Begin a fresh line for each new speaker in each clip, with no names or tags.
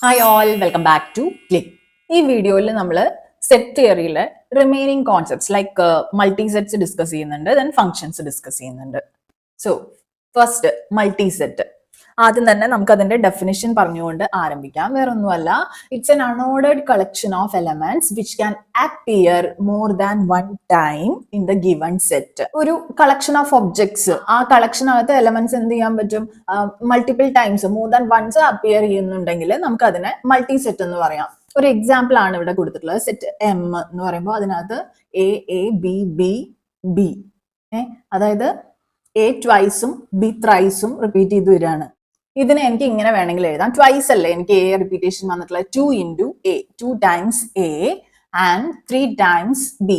Hi all, welcome back to click. ഈ വീഡിയോയിൽ നമ്മൾ സെറ്റ് തിയറിയിലെ remaining concepts like multi sets discuss ചെയ്യുന്നുണ്ട്, ദെൻ ഫങ്ഷൻസ് ഡിസ്കസ് ചെയ്യുന്നുണ്ട്. So first multi set. ആദ്യം തന്നെ നമുക്ക് അതിന്റെ ഡെഫിനിഷൻ പറഞ്ഞുകൊണ്ട് ആരംഭിക്കാം. വേറൊന്നുമല്ല, it's an unordered collection of elements which can appear more than one time in the given set. ഒരു കളക്ഷൻ ഓഫ് ഒബ്ജക്ട്സ്, ആ കളക്ഷനകത്ത് എലമെന്റ്സ് എന്ത് ചെയ്യാൻ പറ്റും? Multiple times, more than once appear ചെയ്യുന്നുണ്ടെങ്കിൽ നമുക്ക് അതിനെ മൾട്ടി സെറ്റ് എന്ന് പറയാം. ഒരു എക്സാമ്പിൾ ആണ് ഇവിടെ കൊടുത്തിട്ടുള്ളത്. സെറ്റ് എം എന്ന് പറയുമ്പോൾ അതിനകത്ത് എ ബി ബി ബി, അതായത് എ ട്വൈസും ബി ത്രൈസും റിപ്പീറ്റ് ചെയ്ത് വരികയാണ്. ഇതിനെ എനിക്ക് ഇങ്ങനെ വേണമെങ്കിൽ എഴുതാം. ട്വൈസ് അല്ലേ എനിക്ക് എ റിപ്പീറ്റേഷൻ വന്നിട്ടുള്ളത്. 2 into A, 2 times A and 3 times B.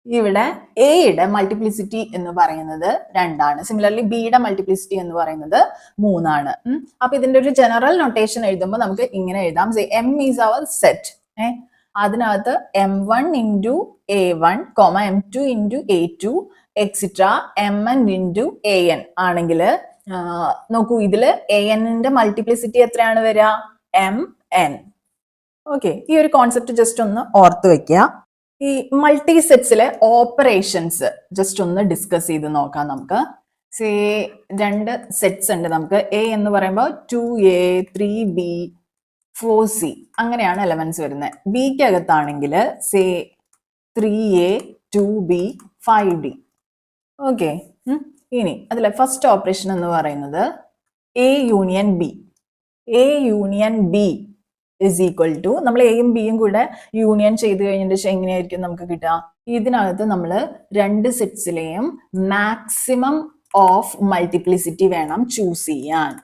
ഇവിടെ എയുടെ മൾട്ടിപ്ലിസിറ്റി എന്ന് പറയുന്നത് 2 ആണ്. സിമിലർലി ബിയുടെ മൾട്ടിപ്ലിസിറ്റി എന്ന് പറയുന്നത് 3 ആണ്. അപ്പൊ ഇതിന്റെ ഒരു ജനറൽ നൊട്ടേഷൻ എഴുതുമ്പോൾ നമുക്ക് ഇങ്ങനെ എഴുതാം. M is our set. അതിനകത്ത് m1 into a1, m2 into a2, extra mn into an ആണെങ്കിൽ നോക്കൂ, ഇതില് an-ന്റെ മൾട്ടിപ്ലിസിറ്റി എത്രയാണ് വരിക? mn. ഓക്കെ, ഈ ഒരു കോൺസെപ്റ്റ് ജസ്റ്റ് ഒന്ന് ഓർത്ത് വെക്കുക. ഈ മൾട്ടി സെറ്റ്സിലെ ഓപ്പറേഷൻസ് ജസ്റ്റ് ഒന്ന് ഡിസ്കസ് ചെയ്ത് നോക്കാം നമുക്ക്. രണ്ട് സെറ്റ്സ് ഉണ്ട് നമുക്ക്. എ എന്ന് പറയുമ്പോൾ 2a, 3b, 4c അങ്ങനെയാണ് എലമെന്റ്സ് വരുന്നത്. ബിക്ക് അകത്താണെങ്കിൽ 3a, 2b, 5d. ഓക്കെ, ഇനി അതിലെ ഫസ്റ്റ് ഓപ്പറേഷൻ എന്ന് പറയുന്നത് A union B. A union B is equal to, നമ്മൾ എയും ബിയും കൂടെ യൂണിയൻ ചെയ്ത് കഴിഞ്ഞിട്ട് എങ്ങനെയായിരിക്കും നമുക്ക് കിട്ടുക? ഇതിനകത്ത് നമ്മൾ രണ്ട് സെറ്റ്സിലെയും മാക്സിമം ഓഫ് മൾട്ടിപ്ലിസിറ്റി വേണം ചൂസ് ചെയ്യാൻ.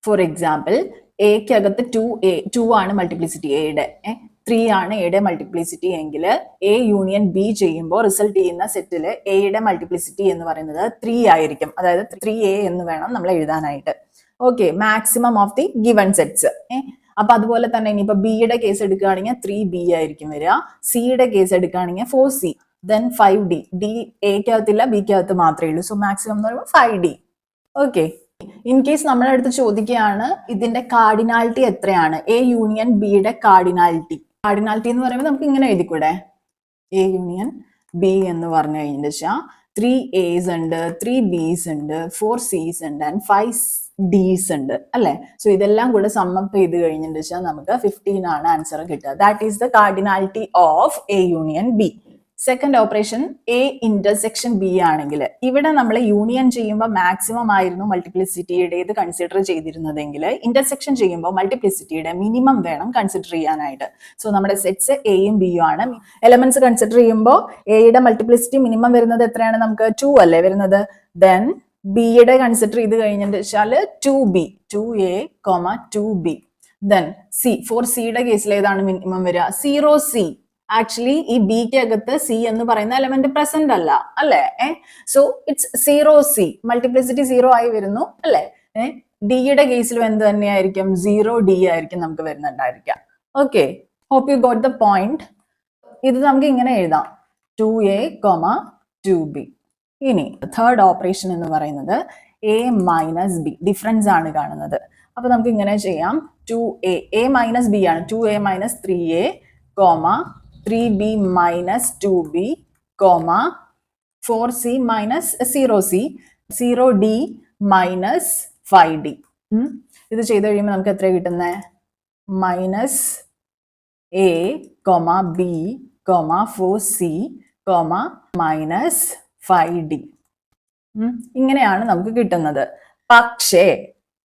ഫോർ എക്സാമ്പിൾ, എക്ക് അകത്ത് 2 ആണ് മൾട്ടിപ്ലിസിറ്റി എയുടെ, 3 ആണ് എയുടെ മൾട്ടിപ്ലിസിറ്റി എങ്കിൽ എ യൂണിയൻ ബി ചെയ്യുമ്പോൾ റിസൾട്ട് ചെയ്യുന്ന സെറ്റില് എയുടെ മൾട്ടിപ്ലിസിറ്റി എന്ന് പറയുന്നത് 3 ആയിരിക്കും. അതായത് 3a എന്ന് വേണം നമ്മൾ എഴുതാനായിട്ട്. Okay, maximum of the given sets. അപ്പൊ അതുപോലെ തന്നെ ഇനിയിപ്പോ ബിയുടെ കേസ് എടുക്കുകയാണെങ്കിൽ 3b ആയിരിക്കും വരിക. സിയുടെ കേസ് എടുക്കുകയാണെങ്കിൽ 4c, ദെൻ 5d. ഡി എക്കകത്തില്ല, ബിക്കകത്ത് മാത്രമേ ഉള്ളൂ. സോ മാക്സിമം എന്ന് പറയുമ്പോൾ 5d. ഓക്കെ, ഇൻ കേസ് നമ്മുടെ അടുത്ത് ചോദിക്കുകയാണ് ഇതിന്റെ കാർഡിനാലിറ്റി എത്രയാണ്, എ യൂണിയൻ ബിയുടെ കാർഡിനാലിറ്റി. കാർഡിനാലിറ്റി എന്ന് പറയുമ്പോൾ നമുക്ക് ഇങ്ങനെ എഴുതിക്കൂടെ? എ യൂണിയൻ ബി എന്ന് പറഞ്ഞു കഴിഞ്ഞിട്ട് വെച്ചാൽ 3a's ഉണ്ട്, 3b's ഉണ്ട്, 4c's ഉണ്ട് ആൻഡ് 5d's ഉണ്ട് അല്ലെ? സോ ഇതെല്ലാം കൂടെ സമ്മപ്പ് ചെയ്ത് കഴിഞ്ഞിട്ട് വെച്ചാൽ നമുക്ക് 15 ആണ് ആൻസർ കിട്ടുക. That is the cardinality of A union B. Second operation A intersection B ആണെങ്കിൽ ഇവിടെ നമ്മൾ യൂണിയൻ ചെയ്യുമ്പോൾ മാക്സിമം ആയിരുന്നു മൾട്ടിപ്ലിസിറ്റിയുടേത് കൺസിഡർ ചെയ്തിരുന്നതെങ്കിൽ ഇന്റർസെക്ഷൻ ചെയ്യുമ്പോൾ മൾട്ടിപ്ലിസിറ്റിയുടെ മിനിമം വേണം കൺസിഡർ ചെയ്യാനായിട്ട്. സോ നമ്മുടെ സെറ്റ്സ് എയും ബിയും ആണ്. എലമെന്റ്സ് കൺസിഡർ ചെയ്യുമ്പോൾ എയുടെ മൾട്ടിപ്ലിസിറ്റി മിനിമം വരുന്നത് എത്രയാണ്? നമുക്ക് 2 അല്ലേ വരുന്നത്. ദെൻ ബിയുടെ കൺസിഡർ ചെയ്ത് കഴിഞ്ഞിട്ട് വെച്ചാൽ 2b, 2a, 2b. Then C, four സിയുടെ കേസിൽ ഏതാണ് മിനിമം വരിക? 0c. ആക്ച്വലി ഈ ബിക്ക് അകത്ത് സി എന്ന് പറയുന്ന എലമെന്റ് പ്രസന്റ് അല്ല അല്ലെ? So it's 0c. മൾട്ടിപ്ലിസിറ്റി 0 ആയി വരുന്നു അല്ലെ? ഡിയുടെ കേസിലും എന്ത് തന്നെയായിരിക്കും? 0d ആയിരിക്കും നമുക്ക് വരുന്നുണ്ടായിരിക്കാം. Okay, hope you got the point. ഇത് നമുക്ക് ഇങ്ങനെ എഴുതാം, 2a, 2b. ഇനി തേർഡ് ഓപ്പറേഷൻ എന്ന് പറയുന്നത് എ മൈനസ് ബി. ഡിഫറൻസ് ആണ് കാണുന്നത്. അപ്പൊ നമുക്ക് ഇങ്ങനെ ചെയ്യാം. 2a, a മൈനസ് ബി ആണ്. 2a minus 3a, 3b minus 2b, 4c minus 0c, 0d minus 5d. ഇത് ചെയ്ത് കഴിയുമ്പോൾ നമുക്ക് എത്ര കിട്ടുന്നത്? Minus A, B, 4c, minus 5d. ഇങ്ങനെയാണ് നമുക്ക് കിട്ടുന്നത്. പക്ഷേ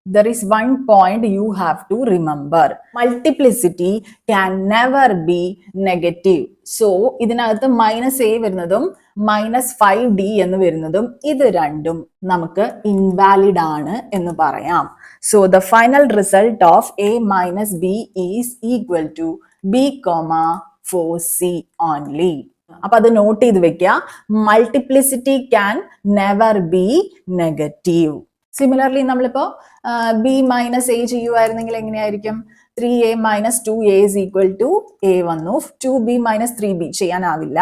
there is one point you have to remember. Multiplicity can never be negative. So ഇതിനകത്ത് -a വരുന്നതും -5d എന്ന് വരുന്നതും ഇത് രണ്ടും നമുക്ക് ഇൻവാലിഡ് ആണ് എന്ന് പറയാം. So the final result of a minus b is equal to b, 4c only. അപ്പൊ അത് നോട്ട് ചെയ്ത് വെക്കുക. Multiplicity can never be negative. Similarly നമ്മളിപ്പോ ബി മൈനസ് എ ചെയ്യുമായിരുന്നെങ്കിൽ എങ്ങനെയായിരിക്കും? 3a minus 2a is equal to a വന്നു. 2b minus 3b ചെയ്യാനാവില്ല.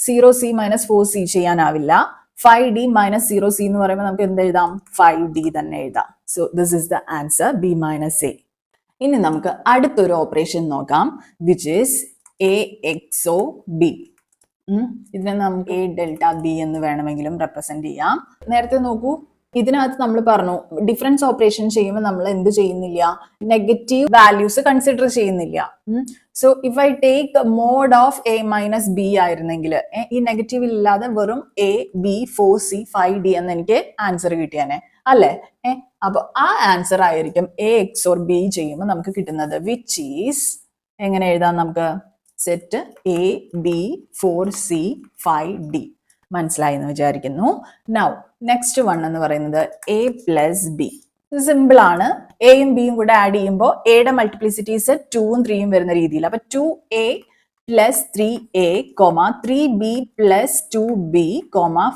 0c minus 4c ചെയ്യാനാവില്ല. 5d minus 0c എന്ന് പറയുമ്പോൾ നമുക്ക് എന്ത് എഴുതാം? 5d തന്നെ എഴുതാം. So this is the answer b minus a. ഇനി നമുക്ക് അടുത്തൊരു ഓപ്പറേഷൻ നോക്കാം, which is a XO b. ഇതിനെ നമുക്ക് a ഡെൽറ്റ b എന്ന് വേണമെങ്കിലും റെപ്രസെന്റ് ചെയ്യാം. നേരത്തെ നോക്കൂ, ഇതിനകത്ത് നമ്മൾ പറഞ്ഞു ഡിഫറൻസ് ഓപ്പറേഷൻ ചെയ്യുമ്പോൾ നമ്മൾ എന്ത് ചെയ്യുന്നില്ല? നെഗറ്റീവ് വാല്യൂസ് കൺസിഡർ ചെയ്യുന്നില്ല. So if I take mod of a minus B ആയിരുന്നെങ്കിൽ ഈ നെഗറ്റീവ് ഇല്ലാതെ വെറും a b 4c 5d എന്ന് എനിക്ക് ആൻസർ കിട്ടിയാനെ അല്ലേ? അപ്പൊ ആ ആൻസർ ആയിരിക്കും a XOR b ചെയ്യുമ്പോൾ നമുക്ക് കിട്ടുന്നത്, വിച്ച് ഈസ് എങ്ങനെ എഴുതാം നമുക്ക്? Set a b 4c 5d. മനസ്സിലായി എന്ന് വിചാരിക്കുന്നു. നൗ നെക്സ്റ്റ് വൺ എന്ന് പറയുന്നത് a പ്ലസ് ബി. സിമ്പിൾ ആണ്. എയും ബിയും കൂടെ ആഡ് ചെയ്യുമ്പോൾ എയുടെ മൾട്ടിപ്ലിസിറ്റീസ് 2ഉം 3ഉം വരുന്ന രീതിയിൽ. അപ്പൊ 2a plus 3a, 3b plus 2b,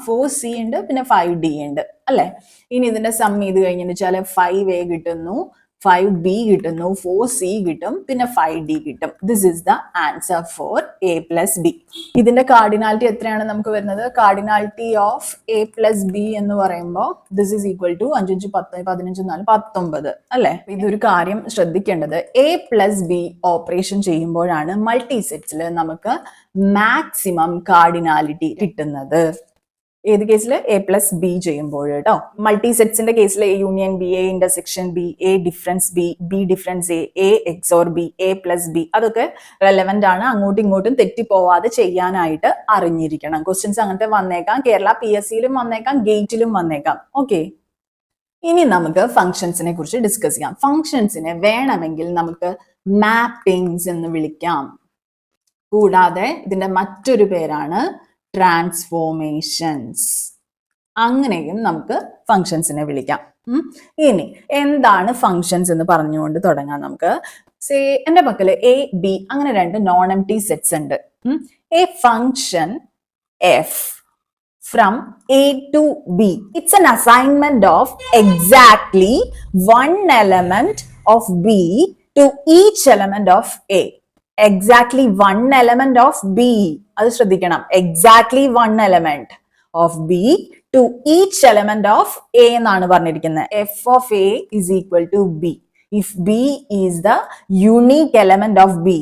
4c ഉണ്ട്, പിന്നെ 5d ഉണ്ട് അല്ലെ? ഇനി ഇതിന്റെ സം ചെയ്ത് കഴിഞ്ഞെന്ന് വെച്ചാൽ 5a കിട്ടുന്നു, 5b കിട്ടുന്നു, 4c കിട്ടും, പിന്നെ 5d കിട്ടും. This is the answer for a plus B. ഇതിന്റെ കാർഡിനാലിറ്റി എത്രയാണ് നമുക്ക് വരുന്നത്? Cardinality of a plus B എന്ന് പറയുമ്പോൾ ദിസ് ഈസ് ഈക്വൽ ടു 5 10 15 4 19 അല്ലെ? ഇതൊരു കാര്യം ശ്രദ്ധിക്കേണ്ടത്, a പ്ലസ് ബി ഓപ്പറേഷൻ ചെയ്യുമ്പോഴാണ് മൾട്ടി സെറ്റ്സിൽ നമുക്ക് മാക്സിമം കാർഡിനാലിറ്റി കിട്ടുന്നത്. ഏത് കേസിൽ? എ പ്ലസ് ബി ചെയ്യുമ്പോൾ കേട്ടോ. മൾട്ടി സെറ്റ്സിന്റെ കേസിൽ A union B, A intersection B, A difference B, B difference A XOR B, A plus B, അതൊക്കെ റെലവെന്റ് ആണ്. അങ്ങോട്ടും ഇങ്ങോട്ടും തെറ്റിപ്പോവാതെ ചെയ്യാനായിട്ട് അറിഞ്ഞിരിക്കണം. ക്വസ്റ്റ്യൻസ് അങ്ങനത്തെ വന്നേക്കാം, കേരള PSCയിലും വന്നേക്കാം, ഗേറ്റിലും വന്നേക്കാം. ഓക്കെ, ഇനി നമുക്ക് ഫങ്ഷൻസിനെ കുറിച്ച് ഡിസ്കസ് ചെയ്യാം. ഫങ്ഷൻസിനെ വേണമെങ്കിൽ നമുക്ക് മാപ്പിംഗ്സ് എന്ന് വിളിക്കാം. കൂടാതെ ഇതിന്റെ മറ്റൊരു പേരാണ് ട്രാൻസ്ഫോർമേഷൻസ്. അങ്ങനെയും നമുക്ക് ഫങ്ഷൻസിനെ വിളിക്കാം. ഇനി എന്താണ് ഫങ്ഷൻസ് എന്ന് പറഞ്ഞുകൊണ്ട് തുടങ്ങാം നമുക്ക്. എന്റെ പക്കല് എ ബി അങ്ങനെ രണ്ട് നോൺ എംപ്റ്റി സെറ്റ്സ് ഉണ്ട്. A function F from A to B. It's an assignment of exactly one element of B to each element of A. Exactly one element of B. അത് ശ്രദ്ധിക്കണം. Exactly one element of B to each element of A എന്നാണ് പറഞ്ഞിരിക്കുന്നത്. F of A is equal to B. If B is the unique element of B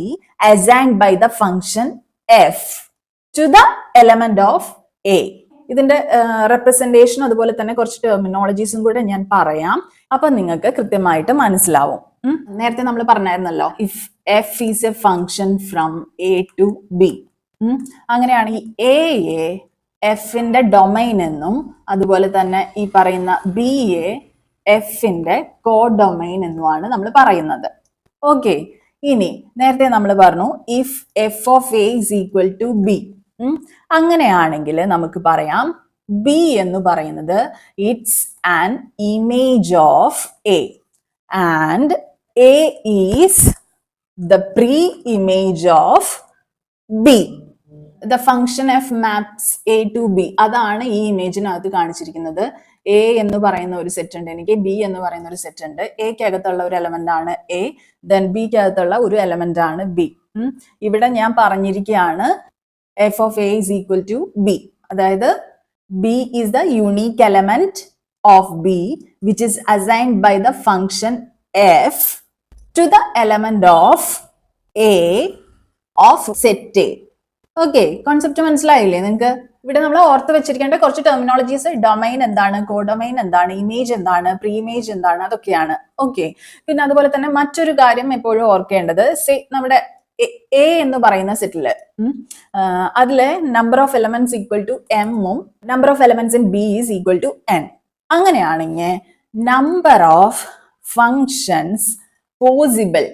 assigned by the function F to the element of A. ഇതിന്റെ representation അതുപോലെ തന്നെ കുറച്ച് ടെർമിനോളജീസും കൂടെ ഞാൻ പറയാം, അപ്പൊ നിങ്ങൾക്ക് കൃത്യമായിട്ട് മനസ്സിലാവും. നേരത്തെ നമ്മൾ പറഞ്ഞായിരുന്നല്ലോ, if f is a function from A to B, അങ്ങനെയാണെങ്കിൽ എ എഫിന്റെ ഡൊമൈൻ എന്നും അതുപോലെ തന്നെ ഈ പറയുന്ന ബി എഫിന്റെ കോ ഡൊമൈൻ എന്നുമാണ് നമ്മൾ പറയുന്നത്. ഓക്കെ, ഇനി നേരത്തെ നമ്മൾ പറഞ്ഞു if F of A is equal to B. അങ്ങനെയാണെങ്കിൽ നമുക്ക് പറയാം ബി എന്ന് പറയുന്നത് it's an image of A and A is the pre image of B. The function F maps A to B. അതാണ് ഈ ഇമേജിനകത്ത് കാണിച്ചിരിക്കുന്നത്. എ എന്ന് പറയുന്ന ഒരു സെറ്റ് ഉണ്ട്, എനിക്ക് ബി എന്ന് പറയുന്ന ഒരു സെറ്റ് ഉണ്ട്. എക്കകത്തുള്ള ഒരു എലമെന്റ് ആണ് എ, ദെൻ ബിക്കകത്തുള്ള ഒരു എലമെന്റ് ആണ് ബി. ഇവിടെ ഞാൻ പറഞ്ഞിരിക്കുകയാണ് f of a is equal to b. അതായത് b is the unique element of b which is assigned by the function f to the element of a of set a. Okay, concept മനസ്സിലായില്ലേ നിങ്ങൾക്ക്? ഇവിടെ നമ്മൾ ഓർത്ത് വെച്ചിരിക്കേണ്ട കുറച്ച് terminologies, domain എന്താണ്, codomain എന്താണ്, image എന്താണ്, പ്രീ ഇമേജ് എന്താണ്, അതൊക്കെയാണ്. ഓക്കെ, പിന്നെ അതുപോലെ തന്നെ മറ്റൊരു കാര്യം എപ്പോഴും ഓർക്കേണ്ടത്, നമ്മുടെ എ എന്ന് പറയുന്ന സെറ്റില് അതിലെ number of elements equal to എമ്മും number of elements in B is equal to n. അങ്ങനെയാണെങ്കിൽ number of functions possible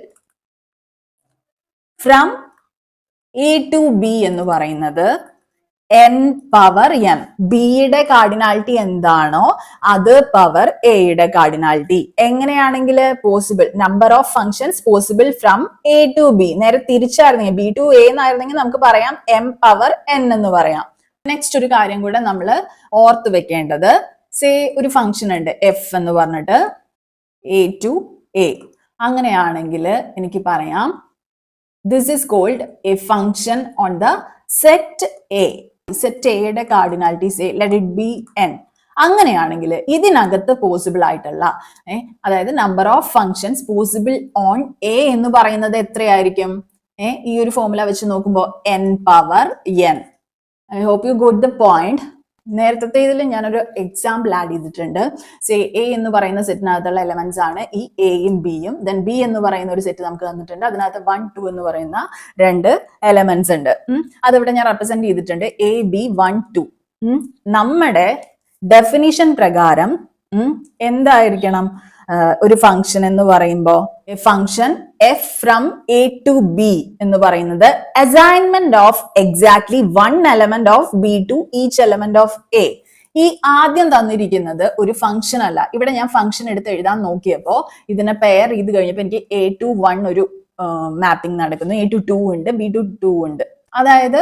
from A to B എന്ന് പറയുന്നത് n പവർ m. ബിയുടെ കാർഡിനാലിറ്റി എന്താണോ അത് പവർ എയുടെ കാർഡിനാലിറ്റി. എങ്ങനെയാണെങ്കിൽ possible number of functions possible from A to B. നേരെ തിരിച്ചായിരുന്നെങ്കിൽ ബി ടു എ എന്നായിരുന്നെങ്കിൽ നമുക്ക് പറയാം m പവർ n എന്ന് പറയാം. നെക്സ്റ്റ് ഒരു കാര്യം കൂടെ നമ്മൾ ഓർത്ത് വെക്കേണ്ടത്, ഒരു ഫങ്ഷൻ ഉണ്ട് f എന്ന് പറഞ്ഞിട്ട് എ ടു എ. അങ്ങനെയാണെങ്കിൽ എനിക്ക് പറയാം this is called a function on the set A. Set എയുടെ cardinality say let it be n. അങ്ങനെയാണെങ്കിൽ ഇതിനകത്ത് പോസിബിൾ ആയിട്ടുള്ള അതായത് number of functions possible on A എന്ന് പറയുന്നത് എത്രയായിരിക്കും? ഈ ഒരു ഫോർമുല വെച്ച് നോക്കുമ്പോൾ n power n. I hope you got the point. നേരത്തെ ഇതിൽ ഞാനൊരു എക്സാമ്പിൾ ആഡ് ചെയ്തിട്ടുണ്ട്. സേ എ എന്ന് പറയുന്ന സെറ്റിനകത്തുള്ള എലമെന്റ്സ് ആണ് ഈ എയും ബിയും. ദെൻ ബി എന്ന് പറയുന്ന ഒരു സെറ്റ് നമുക്ക് തന്നിട്ടുണ്ട്. അതിനകത്ത് 1, 2 എന്ന് പറയുന്ന 2 എലമെന്റ്സ് ഉണ്ട്. അതിവിടെ ഞാൻ റെപ്രസെന്റ് ചെയ്തിട്ടുണ്ട് എ ബി 1, 2. നമ്മുടെ ഡെഫിനിഷൻ പ്രകാരം എന്തായിരിക്കണം ഒരു ഫംഗ്ഷൻ എന്ന് പറയുമ്പോൾ? Function F from A to B എന്ന് പറയുന്നത് assignment of exactly 1 element of B to each element of A. ഈ ആദ്യം തന്നിരിക്കുന്നത് ഒരു ഫംഗ്ഷൻ അല്ല. ഇവിടെ ഞാൻ ഫംഗ്ഷൻ എടുത്ത് എഴുതാൻ നോക്കിയപ്പോ ഇതിനെ പെയർ ചെയ്ത് കഴിഞ്ഞപ്പോൾ എനിക്ക് എ ടു 1 ഒരു മാപ്പിംഗ് നടക്കുന്നു. എ ടു 2 ഉണ്ട്, ബി ടു 2 ഉണ്ട്. അതായത്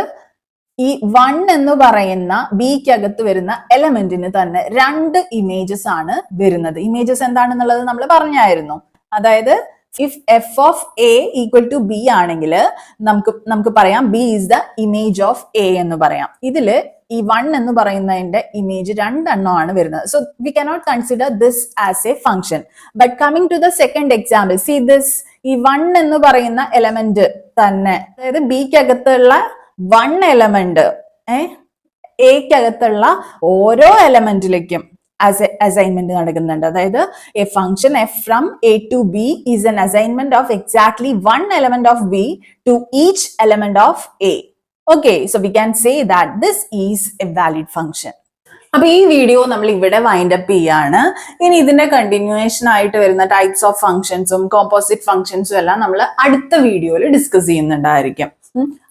ഈ 1 എന്ന് പറയുന്ന ബിക്കകത്ത് വരുന്ന എലമെന്റിന് തന്നെ 2 ഇമേജസ് ആണ് വരുന്നത്. ഇമേജസ് എന്താണെന്നുള്ളത് നമ്മൾ പറഞ്ഞായിരുന്നു. അതായത് if F of A equal to B ആണെങ്കിൽ നമുക്ക് പറയാം B is the image of A എന്ന് പറയാം. ഇതില് ഈ 1 എന്ന് പറയുന്നതിന്റെ ഇമേജ് 2 എണ്ണമാണ് വരുന്നത്. So we cannot consider this as a function. But coming to the second example, see this ഈ 1 എന്ന് പറയുന്ന എലമെന്റ് തന്നെ, അതായത് ബിക്കകത്തുള്ള 1 എലമെന്റ് എക്കകത്തുള്ള ഓരോ എലമെന്റിലേക്കും അസൈൻമെന്റ് നടക്കുന്നുണ്ട്. അതായത് A function F from A to B is an assignment of exactly 1 element of B to each element of A. Okay, so we can say that this is a valid function. അപ്പൊ ഈ video നമ്മൾ ഇവിടെ wind up ചെയ്യാണ്. ഇനി ഇതിന്റെ continuation ആയിട്ട് വരുന്ന types of ഫംഗ്ഷൻസും composite ഫംഗ്ഷൻസും എല്ലാം നമ്മൾ അടുത്ത വീഡിയോയിൽ ഡിസ്കസ് ചെയ്യുന്നുണ്ടായിരിക്കും.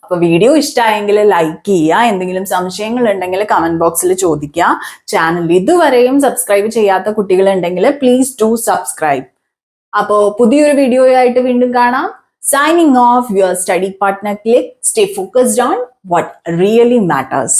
അപ്പൊ വീഡിയോ ഇഷ്ടമായെങ്കിൽ ലൈക്ക് ചെയ്യുക. എന്തെങ്കിലും സംശയങ്ങൾ ഉണ്ടെങ്കിൽ കമന്റ് ബോക്സിൽ ചോദിക്കുക. ചാനൽ ഇതുവരെയും സബ്സ്ക്രൈബ് ചെയ്യാത്ത കുട്ടികൾ ഉണ്ടെങ്കിൽ പ്ലീസ് ഡു സബ്സ്ക്രൈബ്. അപ്പോ പുതിയൊരു വീഡിയോ ആയിട്ട് വീണ്ടും കാണാം. Signing off, your study partner Click. Stay focused on what really matters.